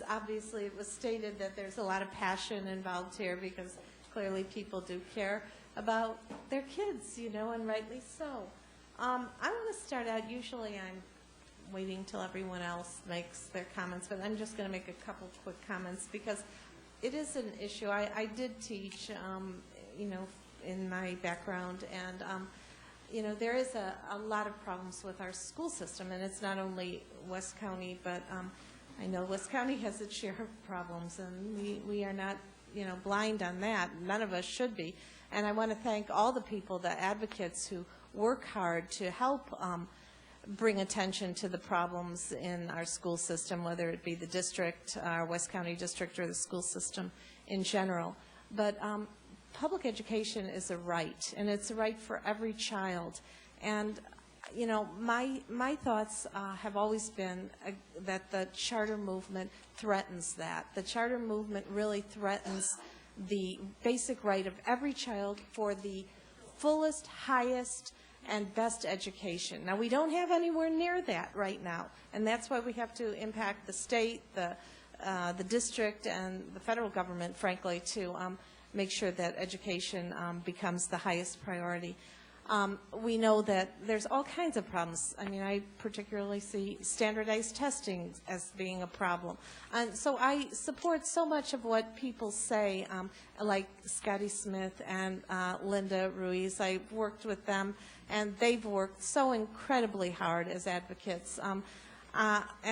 obviously it was stated that there's a lot of passion involved here because clearly people do care about their kids, you know, and rightly so. I want to start out, usually I'm waiting till everyone else makes their comments, but I'm just going to make a couple quick comments because it is an issue. I did teach, you know, in my background, and you know, there is a lot of problems with our school system, and it's not only West County, but I know West County has its share of problems, and we are not, you know, blind on that. None of us should be. And I want to thank all the people, the advocates who work hard to help bring attention to the problems in our school system, whether it be the district, our West County district, or the school system in general. But public education is a right, and it's a right for every child. And you know, my thoughts have always been that the charter movement threatens that. The charter movement really threatens the basic right of every child for the fullest, highest, and best education. Now, we don't have anywhere near that right now, and that's why we have to impact the state, the district, and the federal government, frankly, to make sure that education becomes the highest priority. We know that there's all kinds of problems. I mean, I particularly see standardized testing as being a problem. And so I support so much of what people say, like Scotty Smith and Linda Ruiz. I worked with them, and they've worked so incredibly hard as advocates. And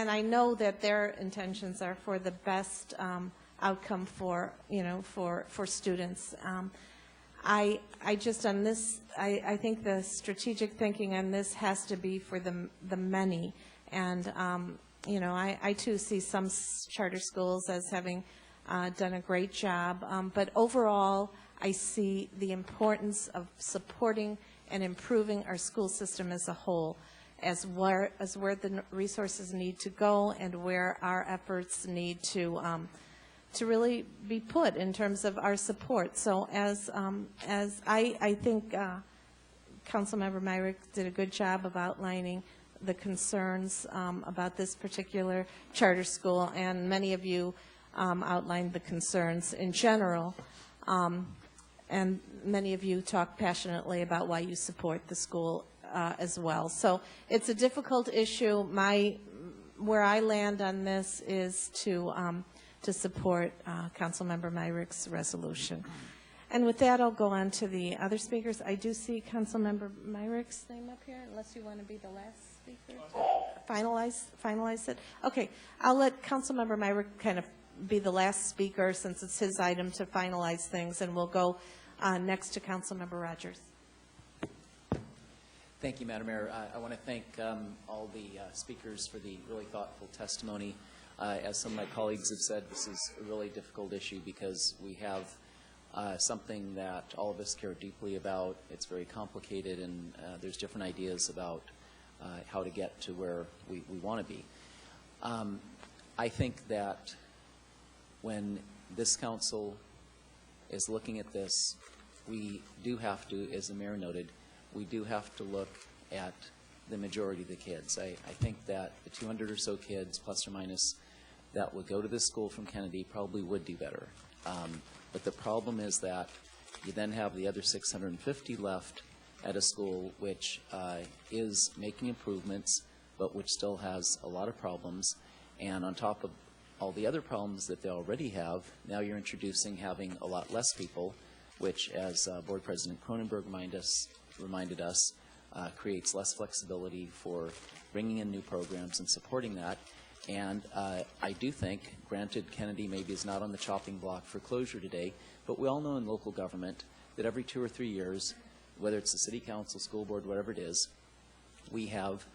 I know that their intentions are for the best outcome for, you know, for students. I just on this, I think the strategic thinking on this has to be for the many. And, you know, I too see some charter schools as having done a great job. But overall, I see the importance of supporting and improving our school system as a whole, as where the resources need to go and where our efforts need to really be put in terms of our support. So as I think Councilmember Myrick did a good job of outlining the concerns about this particular charter school, and many of you outlined the concerns in general, and many of you talked passionately about why you support the school as well. So it's a difficult issue. Where I land on this is to support Councilmember Myrick's resolution. And with that, I'll go on to the other speakers. I do see Councilmember Myrick's name up here, unless you want to be the last speaker to finalize it. Okay, I'll let Councilmember Myrick kind of be the last speaker since it's his item to finalize things, and we'll go next to Councilmember Rogers. Thank you, Madam Mayor. I want to thank all the speakers for the really thoughtful testimony. As some of my colleagues have said, this is a really difficult issue because we have something that all of us care deeply about. It's very complicated, and there's different ideas about how to get to where we want to be. I think that when this council is looking at this, we do have to, as the mayor noted, we do have to look at the majority of the kids. I think that the 200 or so kids, plus or minus, that would go to this school from Kennedy probably would do better. But the problem is that you then have the other 650 left at a school which is making improvements, but which still has a lot of problems. And on top of all the other problems that they already have, now you're introducing having a lot less people, which, as Board President Cronenberg reminded us, creates less flexibility for bringing in new programs and supporting that. And I do think, granted Kennedy maybe is not on the chopping block for closure today, but we all know in local government that every 2 or 3 years, whether it's the city council, school board, whatever it is, we have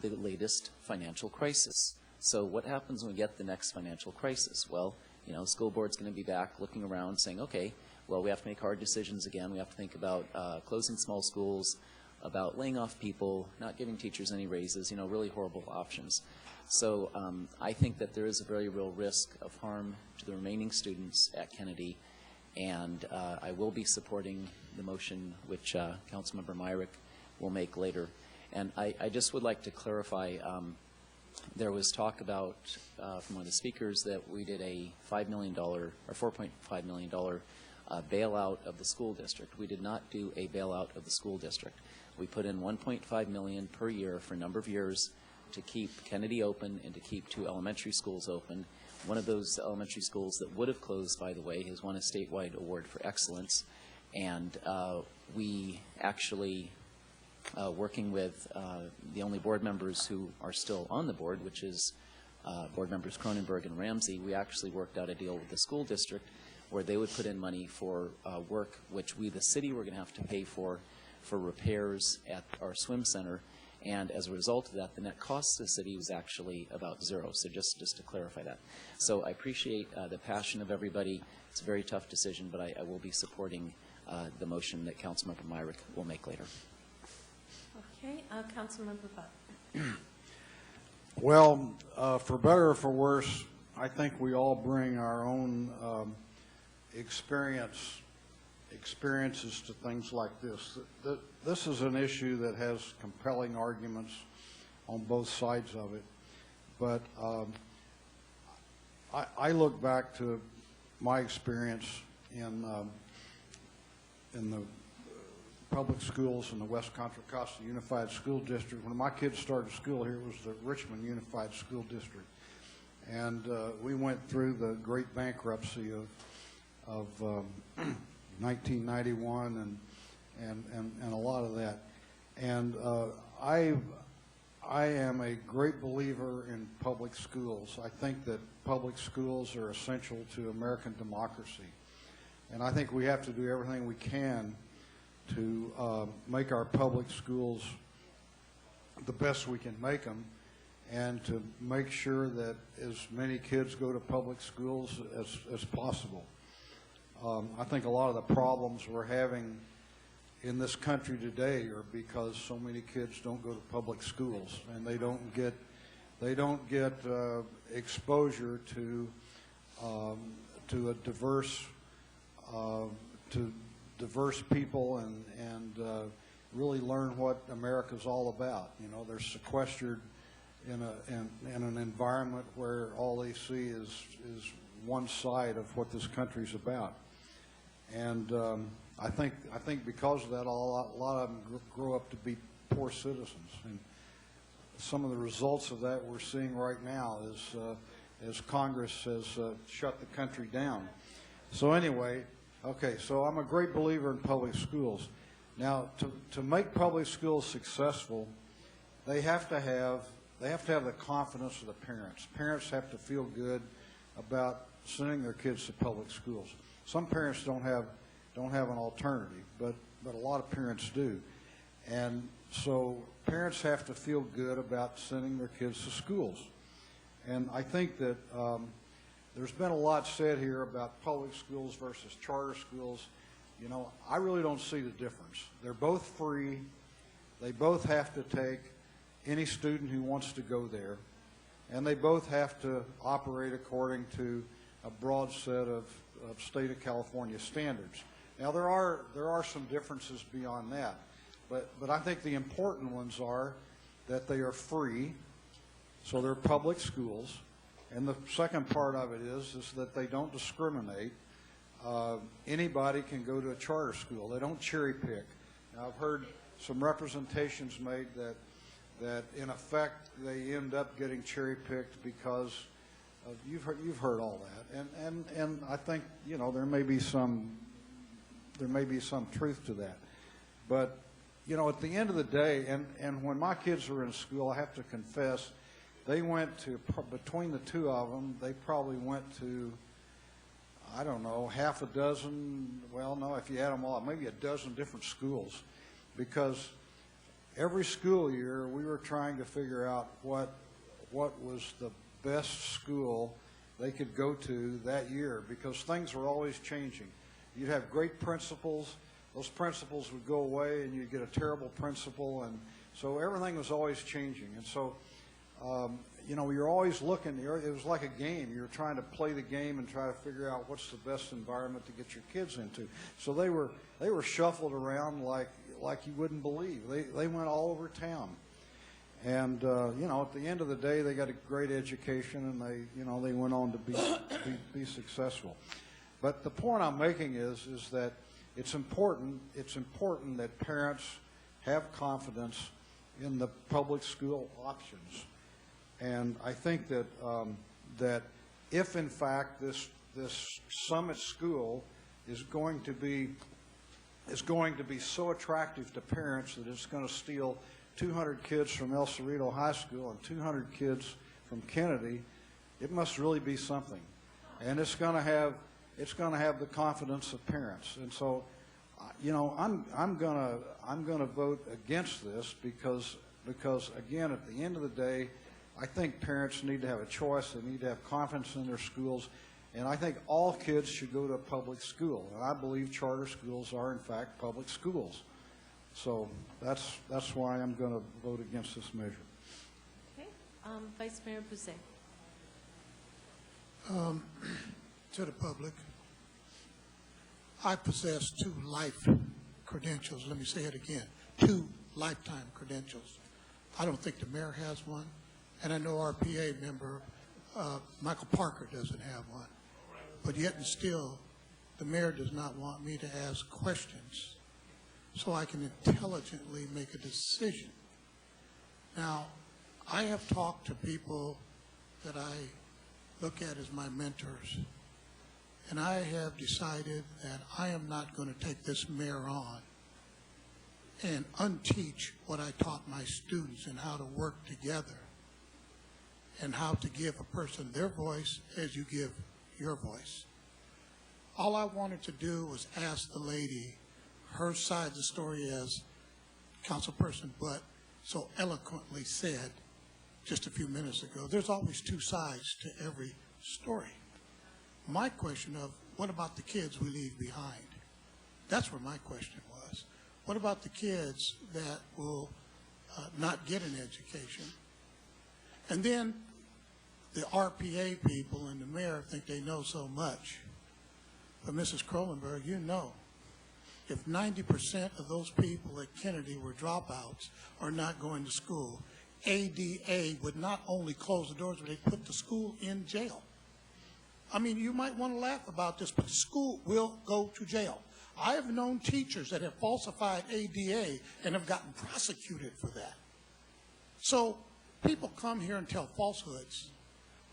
the latest financial crisis. So what happens when we get the next financial crisis? Well, you know, school board's going to be back looking around saying, okay, well, we have to make hard decisions again. We have to think about closing small schools, about laying off people, not giving teachers any raises, you know, really horrible options. So I think that there is a very real risk of harm to the remaining students at Kennedy, and I will be supporting the motion which Councilmember Myrick will make later. And I just would like to clarify, there was talk about, from one of the speakers, that we did a $5 million or $4.5 million bailout of the school district. We did not do a bailout of the school district. We put in $1.5 million per year for a number of years to keep Kennedy open and to keep 2 elementary schools open. One of those elementary schools that would have closed, by the way, has won a statewide award for excellence. And we actually, working with the only board members who are still on the board, which is board members Cronenberg and Ramsey, we actually worked out a deal with the school district where they would put in money for work which we, the city, were going to have to pay for repairs at our swim center. And as a result of that, the net cost to the city was actually about zero. So just to clarify that. So I appreciate the passion of everybody. It's a very tough decision, but I will be supporting the motion that Councilmember Myrick will make later. Okay, Councilmember Butt. Well, for better or for worse, I think we all bring our own experiences to things like this. This is an issue that has compelling arguments on both sides of it. But I look back to my experience in the public schools in the West Contra Costa Unified School District. When my kids started school here, it was the Richmond Unified School District. And we went through the great bankruptcy of 1991 and a lot of that. And I am a great believer in public schools. I think that public schools are essential to American democracy. And I think we have to do everything we can to make our public schools the best we can make them, and to make sure that as many kids go to public schools as possible. I think a lot of the problems we're having in this country today are because so many kids don't go to public schools, and they don't get exposure to a diverse people and really learn what America's all about. You know, they're sequestered in an environment where all they see is one side of what this country's about. And I think because of that, a lot of them grow up to be poor citizens. And some of the results of that we're seeing right now is as Congress has shut the country down. So anyway, okay, so I'm a great believer in public schools. Now, to make public schools successful, they have to have the confidence of the parents. Parents have to feel good about sending their kids to public schools. Some parents don't have an alternative, but a lot of parents do. And so parents have to feel good about sending their kids to schools. And I think that there's been a lot said here about public schools versus charter schools. You know, I really don't see the difference. They're both free. They both have to take any student who wants to go there. And they both have to operate according to a broad set of state of California standards. Now, there are some differences beyond that. But I think the important ones are that they are free, so they're public schools. And the second part of it is that they don't discriminate. Anybody can go to a charter school. They don't cherry pick. Now, I've heard some representations made that in effect they end up getting cherry picked because of, you've heard all that. And I think, you know, there may be some truth to that. But, you know, at the end of the day, and when my kids were in school, I have to confess, they went to, between the two of them, they probably went to, I don't know, half a dozen, well, no, if you add them all, maybe a dozen different schools. Because every school year, we were trying to figure out what was the best school they could go to that year, because things were always changing. You'd have great principals. Those principals would go away, and you'd get a terrible principal. And so everything was always changing. And so, you know, you're always looking. It was like a game. You're trying to play the game and try to figure out what's the best environment to get your kids into. So they were shuffled around like you wouldn't believe. They went all over town. And, you know, at the end of the day, they got a great education, and they went on to be successful. But the point I'm making is that it's important that parents have confidence in the public school options. And I think that that if in fact this Summit School is going to be so attractive to parents that it's going to steal 200 kids from El Cerrito High School and 200 kids from Kennedy, it must really be something. And it's going to have the confidence of parents. And so, you know, I'm going to vote against this because again, at the end of the day, I think parents need to have a choice. They need to have confidence in their schools. And I think all kids should go to a public school. And I believe charter schools are, in fact, public schools. So that's why I'm going to vote against this measure. Okay. Vice Mayor Bouzet. To the public, I possess 2 life credentials. Let me say it again. 2 lifetime credentials. I don't think the mayor has one. And I know our PA member, Michael Parker, doesn't have one. But yet and still, the mayor does not want me to ask questions so I can intelligently make a decision. Now, I have talked to people that I look at as my mentors, and I have decided that I am not going to take this mayor on and unteach what I taught my students and how to work together and how to give a person their voice as you give your voice. All I wanted to do was ask the lady her side of the story, as Councilperson Butt so eloquently said just a few minutes ago. There's always 2 sides to every story. My question of, what about the kids we leave behind? That's where my question was. What about the kids that will not get an education? And then the RPA people and the mayor think they know so much. But Mrs. Krolenberg, you know, if 90% of those people at Kennedy were dropouts or not going to school, ADA would not only close the doors, but they'd put the school in jail. I mean, you might want to laugh about this, but the school will go to jail. I have known teachers that have falsified ADA and have gotten prosecuted for that. So people come here and tell falsehoods.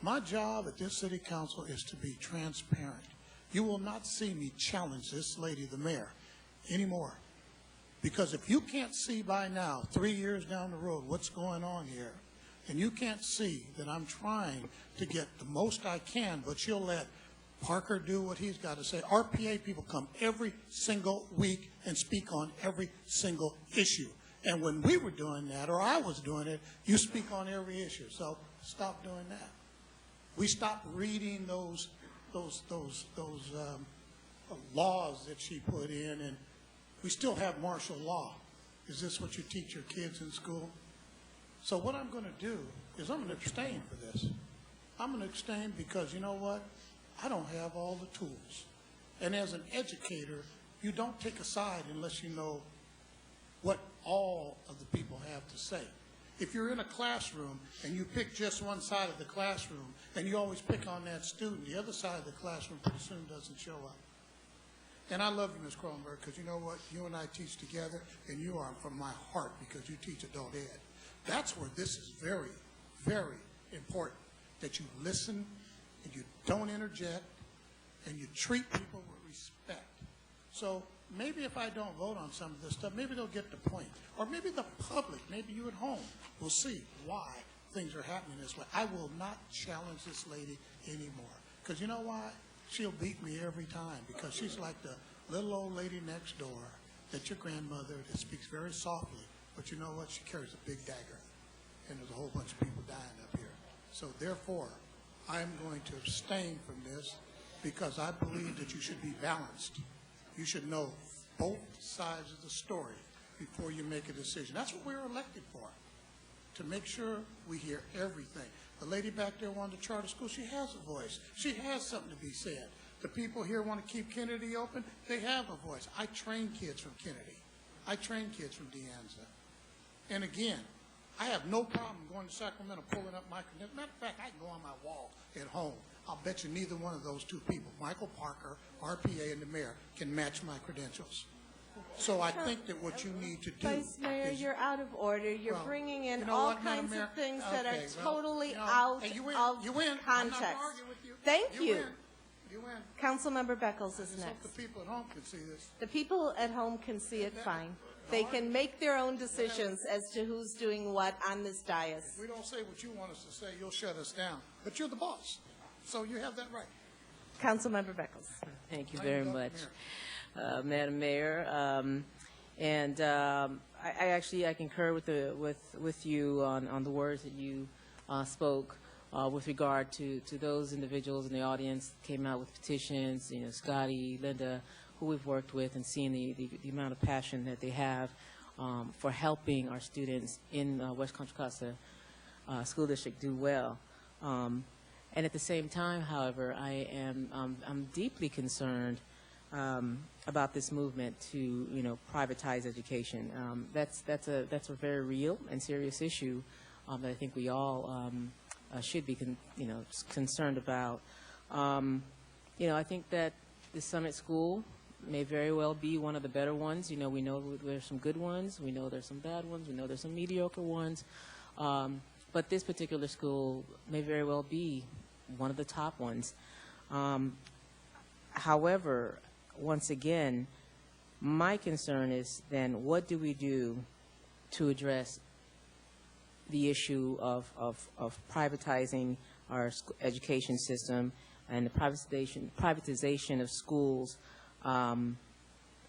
My job at this city council is to be transparent. You will not see me challenge this lady, the mayor, anymore. Because if you can't see by now, 3 years down the road, what's going on here, and you can't see that I'm trying to get the most I can, but she'll let Parker do what he's got to say. RPA people come every single week and speak on every single issue. And when we were doing that, or I was doing it, you speak on every issue. So stop doing that. We stopped reading those laws that she put in, and we still have martial law. Is this what you teach your kids in school? So what I'm going to do is I'm going to abstain for this. I'm going to abstain because, you know what? I don't have all the tools. And as an educator, you don't take a side unless you know what all of the people have to say. If you're in a classroom and you pick just one side of the classroom and you always pick on that student, the other side of the classroom pretty soon doesn't show up. And I love you, Ms. Krolenberg, because you know what? You and I teach together, and you are from my heart because you teach adult ed. That's where this is very, very important, that you listen and you don't interject and you treat people with respect. So maybe if I don't vote on some of this stuff, maybe they'll get the point. Or maybe the public, maybe you at home, will see why things are happening this way. I will not challenge this lady anymore. Because you know why? She'll beat me every time, because she's like the little old lady next door that your grandmother that speaks very softly, but you know what? She carries a big dagger, and there's a whole bunch of people dying up here. So therefore, I'm going to abstain from this because I believe that you should be balanced. You should know both sides of the story before you make a decision. That's what we were elected for, to make sure we hear everything. The lady back there wanted to charter school. She has a voice. She has something to be said. The people here want to keep Kennedy open. They have a voice. I train kids from Kennedy. I train kids from De Anza. And again, I have no problem going to Sacramento, pulling up my credentials. Matter of fact, I can go on my wall at home. I'll bet you neither one of those two people, Michael Parker, RPA, and the mayor, can match my credentials. So I think that what you need to do Vice Mayor, is, you're out of order. You're well, bringing in you know all what, Madam kinds Mayor? of things that Okay, are well, totally you know, out hey, you win. of You win. I'm not context. arguing with you. Thank you. Win. You win. Councilmember Beckles is Just hope next. the people at home can see this. The people at home can see it fine. They can make their own decisions as to who's doing what on this dais. If we don't say what you want us to say, you'll shut us down. But you're the boss, so you have that right. Councilmember Beckles. Thank you Thank very you, much, Mayor. Madam Mayor. I concur with you on the words that you spoke with regard to those individuals in the audience that came out with petitions. You know, Scotty, Linda, who we've worked with, and seeing the amount of passion that they have for helping our students in West Contra Costa School District do well. And at the same time, however, I'm deeply concerned about this movement to, privatize education. That's a very real and serious issue that I think we all should be, concerned about. I think that the Summit School may very well be one of the better ones. We know there's some good ones. We know there's some bad ones. We know there's some mediocre ones. But this particular school may very well be one of the top ones. However, once again, my concern is then what do we do to address the issue of privatizing our education system and the privatization of schools, and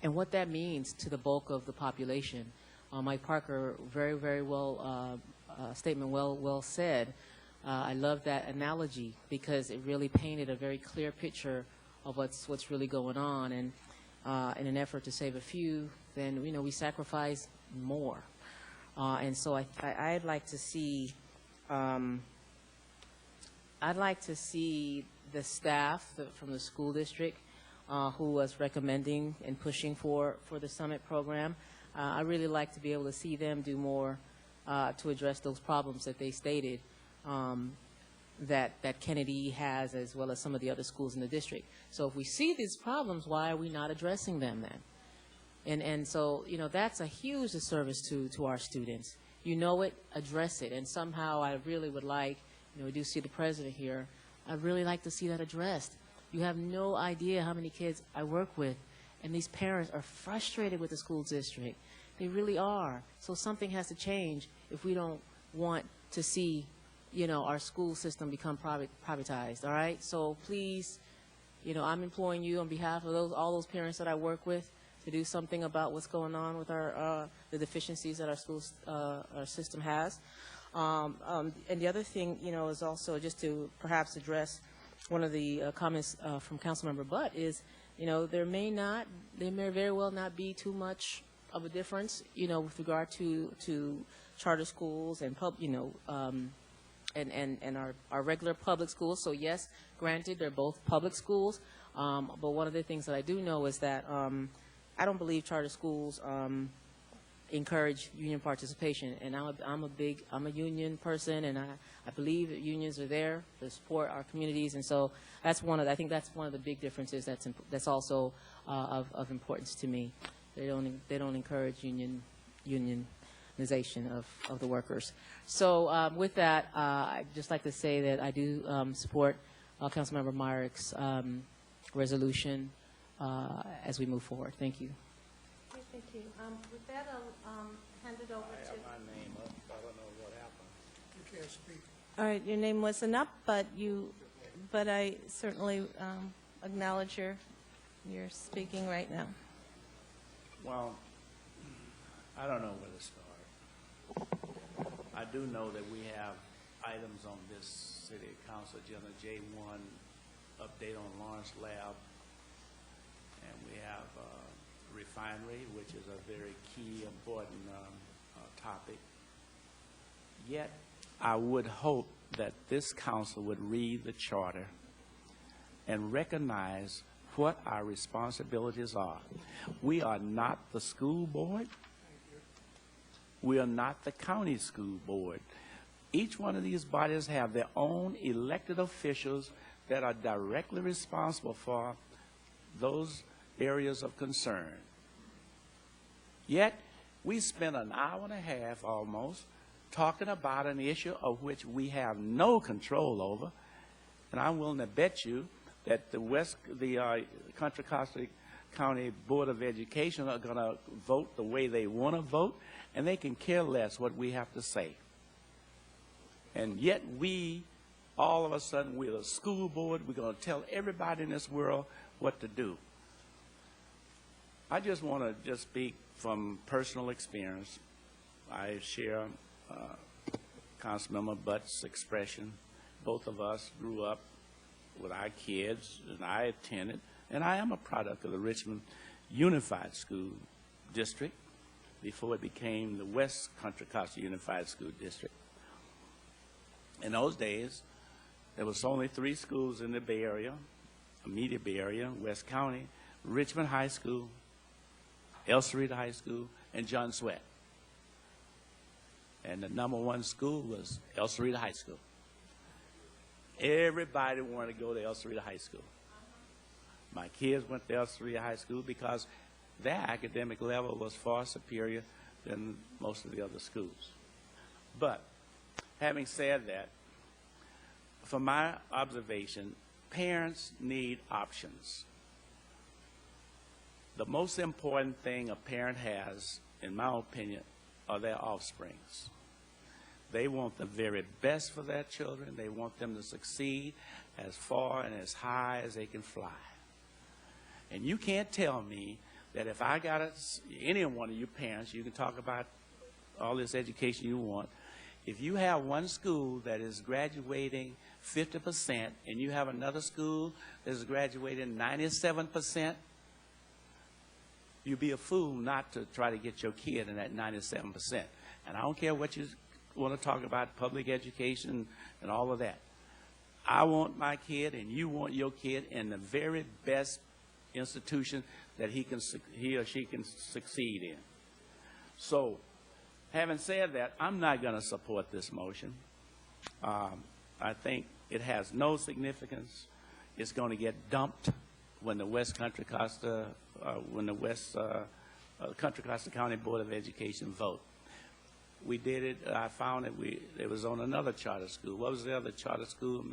what that means to the bulk of the population. Mike Parker, very well statement, well said. I love that analogy because it really painted a very clear picture of what's really going on. And in an effort to save a few, then we sacrifice more. And so I'd like to see the staff from the school district who was recommending and pushing for the Summit program. I really like to be able to see them do more to address those problems that they stated that Kennedy has, as well as some of the other schools in the district. So if we see these problems, why are we not addressing them then? And so, that's a huge disservice to our students. You know it, address it. And somehow I really would like, we do see the president here, I'd really like to see that addressed. You have no idea how many kids I work with, and these parents are frustrated with the school district. They really are. So something has to change if we don't want to see, our school system become privatized, all right? So please, I'm imploring you on behalf of all those parents that I work with to do something about what's going on with the deficiencies that our system has. And the other thing, is also just to perhaps address one of the comments from Councilmember Butt is, there may very well not be too much of a difference, with regard to charter schools and and our regular public schools. So yes, granted, they're both public schools, but one of the things that I do know is that I don't believe charter schools encourage union participation, and I'm a union person, and I believe that unions are there to support our communities, and so I think that's one of the big differences that's also of importance to me. They don't encourage unionization of the workers. So with that, I'd just like to say that I do support Councilmember Myrick's resolution as we move forward. Thank you. Okay, thank you. With that, I'll hand it over to... I have my name up. I don't know what happened. You can't speak. All right, your name wasn't up, but I certainly acknowledge you're speaking right now. Well, I don't know where to start. I do know that we have items on this City Council agenda, J1, update on Lawrence Lab, and we have refinery, which is a very key, important topic. Yet, I would hope that this council would read the charter and recognize what our responsibilities are. We are not the school board. We are not the county school board. Each one of these bodies have their own elected officials that are directly responsible for those areas of concern. Yet, we spent an hour and a half almost talking about an issue of which we have no control over, and I'm willing to bet you that the Contra Costa County Board of Education are going to vote the way they want to vote, and they can care less what we have to say. And yet we, all of a sudden, we're a school board. We're going to tell everybody in this world what to do. I just want to just speak from personal experience. I share Councilmember Butt's expression. Both of us grew up with our kids, and I attended, and I am a product of the Richmond Unified School District before it became the West Contra Costa Unified School District. In those days, there was only 3 schools in the Bay Area, immediate Bay Area, West County, Richmond High School, El Cerrito High School, and John Swett. And the #1 school was El Cerrito High School. Everybody wanted to go to El Cerrito High School. My kids went to El Cerrito High School because their academic level was far superior than most of the other schools. But having said that, from my observation, parents need options. The most important thing a parent has, in my opinion, are their offsprings. They want the very best for their children. They want them to succeed as far and as high as they can fly. And you can't tell me that if I got any one of you parents, you can talk about all this education you want. If you have one school that is graduating 50% and you have another school that is graduating 97%, you'd be a fool not to try to get your kid in that 97%. And I don't care what you want to talk about, public education and all of that. I want my kid and you want your kid in the very best institution that he or she can succeed in. So, having said that, I'm not going to support this motion. I think it has no significance. It's going to get dumped when the West Contra Costa, Contra Costa County Board of Education vote. We did it. I found it was on another charter school. What was the other charter school?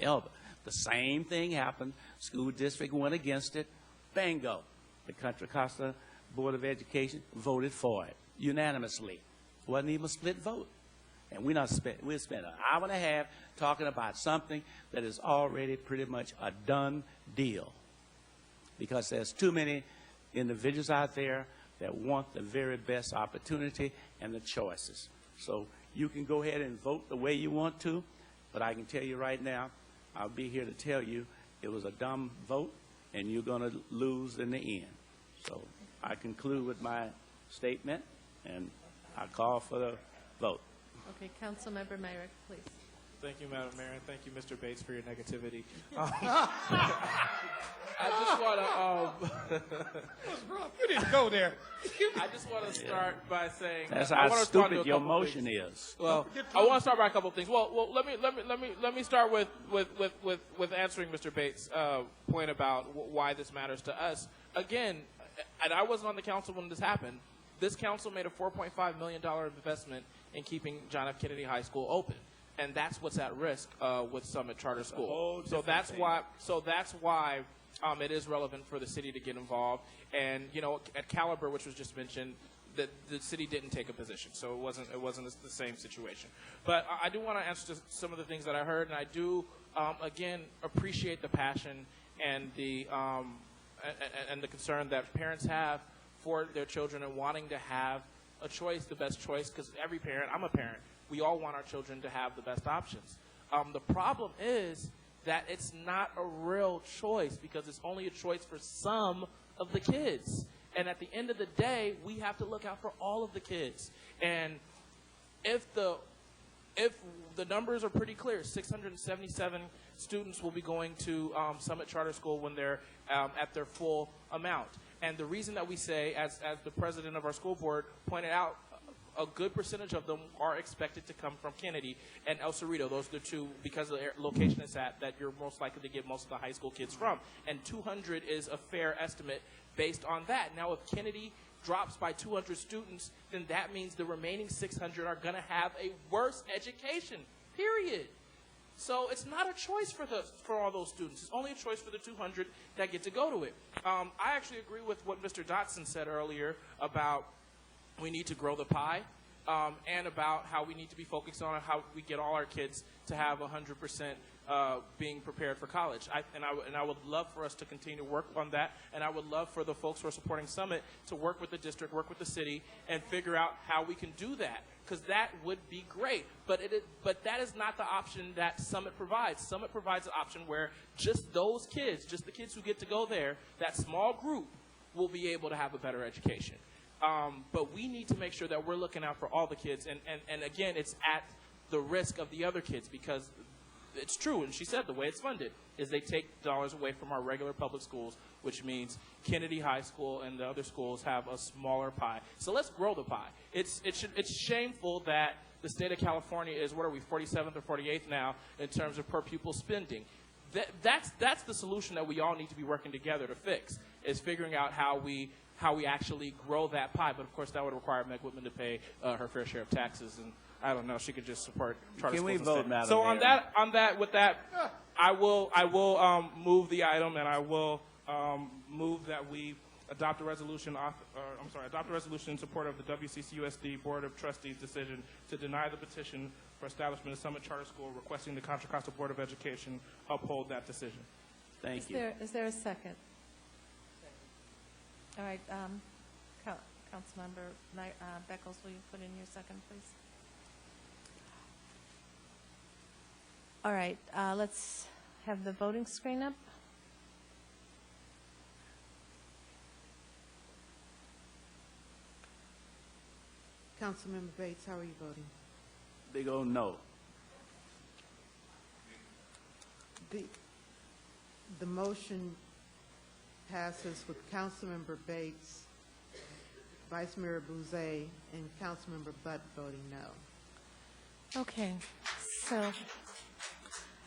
Elba. The same thing happened. School district went against it. Bingo. The Contra Costa Board of Education voted for it unanimously. It wasn't even a split vote. And we spent an hour and a half talking about something that is already pretty much a done deal. Because there's too many individuals out there that want the very best opportunity and the choices. So you can go ahead and vote the way you want to, but I can tell you right now, I'll be here to tell you it was a dumb vote and you're going to lose in the end. So I conclude with my statement and I call for the vote. Okay, Councilmember Myrick, please. Thank you, Madam Mayor, and thank you, Mr. Bates, for your negativity. I just want to. You didn't go there. I just want to start by saying That's I how wanna respond to stupid a your couple motion things. is. Well, I want to start by a couple of things. Well, let me start with answering Mr. Bates' point about why this matters to us. Again, and I wasn't on the council when this happened. This council made a $4.5 million investment in keeping John F. Kennedy High School open. And that's what's at risk with Summit Charter School. So that's why it is relevant for the city to get involved. And you know, at Caliber, which was just mentioned, the city didn't take a position, so it wasn't the same situation. But I do want to answer some of the things that I heard, and I do again appreciate the passion and the concern that parents have for their children and wanting to have a choice, the best choice, because every parent, I'm a parent, we all want our children to have the best options. The problem is that it's not a real choice because it's only a choice for some of the kids. And at the end of the day, we have to look out for all of the kids. And if the numbers are pretty clear, 677 students will be going to Summit Charter School when they're at their full amount. And the reason that we say, as the president of our school board pointed out a good percentage of them are expected to come from Kennedy and El Cerrito. Those are the two, because of the location it's at, that you're most likely to get most of the high school kids from. And 200 is a fair estimate based on that. Now, if Kennedy drops by 200 students, then that means the remaining 600 are going to have a worse education, period. So it's not a choice for all those students. It's only a choice for the 200 that get to go to it. I actually agree with what Mr. Dotson said earlier about we need to grow the pie, and about how we need to be focused on how we get all our kids to have 100% being prepared for college. And I would love for us to continue to work on that, and I would love for the folks who are supporting Summit to work with the district, work with the city, and figure out how we can do that, because that would be great. But that is not the option that Summit provides. Summit provides an option where just those kids, just the kids who get to go there, that small group, will be able to have a better education. But we need to make sure that we're looking out for all the kids. And again, it's at the risk of the other kids, because it's true, and she said the way it's funded is they take dollars away from our regular public schools, which means Kennedy High School and the other schools have a smaller pie. So let's grow the pie. It's shameful that the state of California is, what are we, 47th or 48th now in terms of per pupil spending. That's the solution that we all need to be working together to fix, is figuring out how we actually grow that pie. But of course, that would require Meg Whitman to pay her fair share of taxes, and I don't know. She could just support charter schools instead. Can we vote, Madam Mayor? With that, I will move the item, and I will move that we adopt a resolution. Adopt a resolution in support of the WCCUSD Board of Trustees' decision to deny the petition for establishment of Summit Charter School, requesting the Contra Costa Board of Education uphold that decision. Thank you. Is there a second? All right, Councilmember Beckles, will you put in your second, please? All right, let's have the voting screen up. Councilmember Bates, how are you voting? Big old no. The motion passes with Councilmember Bates, Vice Mayor Bouzet, and Councilmember Butt voting no. Okay,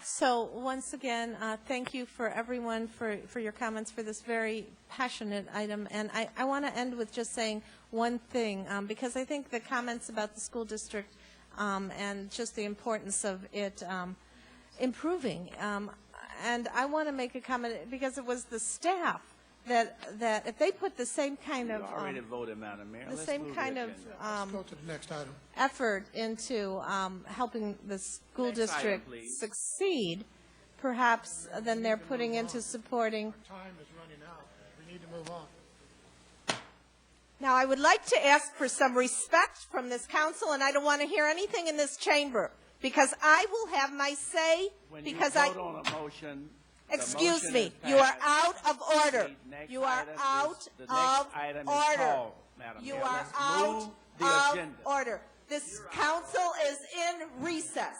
so once again, thank you for everyone for your comments for this very passionate item. And I want to end with just saying one thing, because I think the comments about the school district and just the importance of it improving. And I want to make a comment, because it was the staff that if they put the same kind of already voted, Madam Mayor. the same kind of Let's go to the next item. effort into helping the school Next item, district please. succeed, perhaps than they're putting into supporting. Time is running out. We need to move on. Now, I would like to ask for some respect from this council, and I don't want to hear anything in this chamber, because I will have my say, When because you vote on a motion, the excuse motion me, is you are passed. out of order. The next You are item out the next of item is order. called, Madam You Mayor. are Let's out move the of agenda. order. This council is in recess.